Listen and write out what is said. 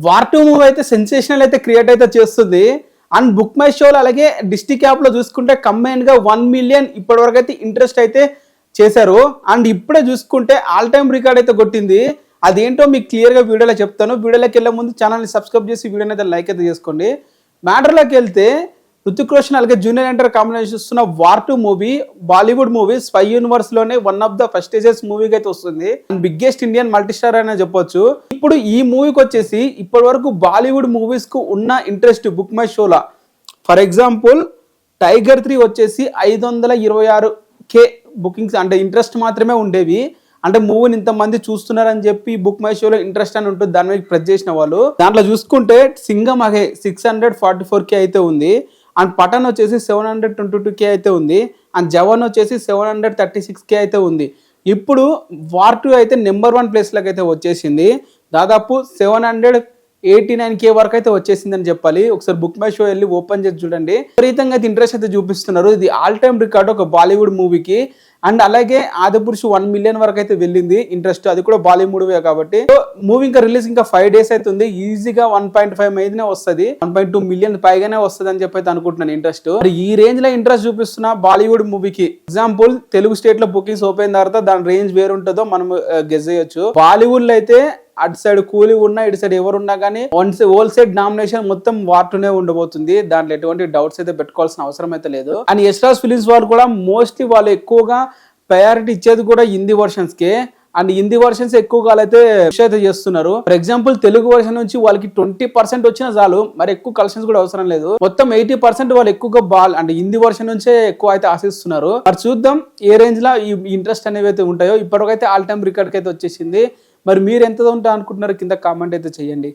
War 2 movie అయితే sensational అయితే create అయితే చేస్తుంది. అండ్ బుక్ మై షోలో అలాగే డిస్ట్రిక్ట్ యాప్ లో చూసుకుంటే కంబైన్ గా 1 మిలియన్ ఇప్పటివరకు అయితే ఇంట్రెస్ట్ అయితే చేశారు. అండ్ ఇప్పుడే చూసుకుంటే ఆల్ టైమ్ రికార్డ్ అయితే కొట్టింది. అదేంటో మీకు క్లియర్ గా వీడియోలో చెప్తాను. వీడియోలోకి వెళ్ళే ముందు ఛానల్ని సబ్స్క్రైబ్ చేసి వీడియోని అయితే లైక్ అయితే చేసుకోండి. మ్యాటర్లోకి వెళ్తే రుతిక్ రోషన్ అలాగే జూనియర్ ఎన్టీఆర్ కాంబినేషన్ ఇస్తున్న war 2 movie Bollywood movie spy universe లోనే వన్ ఆఫ్ ద ఫస్టేజెస్ మూవీకి అయితే వస్తుంది. బిగ్గెస్ట్ ఇండియన్ మల్టీ స్టార్ అనే చెప్పొచ్చు. ఇప్పుడు ఈ మూవీకి వచ్చేసి ఇప్పటి వరకు బాలీవుడ్ మూవీస్ కు ఉన్న ఇంట్రెస్ట్ బుక్ మై షోలా ఫర్ ఎగ్జాంపుల్ టైగర్ 3 వచ్చేసి 526K బుకింగ్స్ అంటే ఇంట్రెస్ట్ మాత్రమే ఉండేవి. అంటే మూవీని ఇంతమంది చూస్తున్నారని చెప్పి బుక్ మై షోలో ఇంట్రెస్ట్ అని ఉంటుంది దాని మీద ప్రెస్ చేసిన వాళ్ళు. దాంట్లో చూసుకుంటే సింగం అగే 644K అయితే ఉంది. అండ్ పఠాన్ వచ్చేసి 722K అయితే ఉంది. అండ్ జవాన్ వచ్చేసి 736K అయితే ఉంది. ఇప్పుడు వార్ 2 అయితే నెంబర్ 1 ప్లేస్లోకి అయితే వచ్చేసింది. దాదాపు 789K వరకు అయితే వచ్చేసింది అని చెప్పాలి. ఒకసారి బుక్ మై షో వెళ్ళి ఓపెన్ చేసి చూడండి. విపరీతంగా అయితే ఇంట్రెస్ట్ అయితే చూపిస్తున్నారు. ఇది ఆల్ టైమ్ రికార్డు ఒక బాలీవుడ్ మూవీకి. అండ్ అలాగే ఆదిపురుషు 1 మిలియన్ వరకు అయితే వెళ్ళింది ఇంట్రెస్ట్. అది కూడా బాలీవుడ్ కాబట్టి మూవీ ఇంకా రిలీజ్ ఇంకా 5 days అయితే ఉంది. ఈజీగా 1.5 మీదనే వస్తుంది. 1.2 మిలియన్ పైగానే వస్తుంది అని చెప్పి అయితే అనుకుంటున్నాను ఇంట్రెస్ట్. ఈ రేంజ్ లో ఇంట్రెస్ట్ చూపిస్తున్న బాలీవుడ్ మూవీకి ఎగ్జాంపుల్ తెలుగు స్టేట్ లో బుకింగ్స్ ఓపెన్ తర్వాత దాని రేంజ్ వేరు ఉంటుందో మనం గెస్ చేయొచ్చు. బాలీవుడ్ లో అయితే అటు సైడ్ కూలీ ఉన్నా ఇటు సైడ్ ఎవరున్నా కానీ హోల్ సైడ్ నామినేషన్ మొత్తం వార్ 2 ఉండబోతుంది. దాంట్లో ఎటువంటి డౌట్స్ అయితే పెట్టుకోవాల్సిన అవసరం అయితే లేదు. అండ్ యశ్రాజ్ ఫిలిమ్స్ వారు కూడా మోస్ట్లీ వాళ్ళు ఎక్కువగా ప్రయారిటీ ఇచ్చేది కూడా Hindi versions K. And Hindi versions ఎక్కువగా అయితే అయితే చేస్తున్నారు. ఫర్ ఎగ్జాంపుల్ తెలుగు వర్షన్ నుంచి వాళ్ళకి 20% వచ్చినా చాలు, మరి ఎక్కువ కలెక్షన్స్ కూడా అవసరం లేదు. మొత్తం 80% వాళ్ళు ఎక్కువగా అంటే హిందీ వర్షన్ నుంచే ఎక్కువ అయితే ఆశిస్తున్నారు. మరి చూద్దాం ఏ రేంజ్ లో ఈ ఇంట్రెస్ట్ అనేవి అయితే ఉంటాయో. ఇప్పటికైతే ఆల్ టైమ్ రికార్డ్ అయితే వచ్చేసింది. మరి మీరు ఎంత ఉంటా అనుకుంటున్నారు కింద కామెంట్ అయితే చేయండి.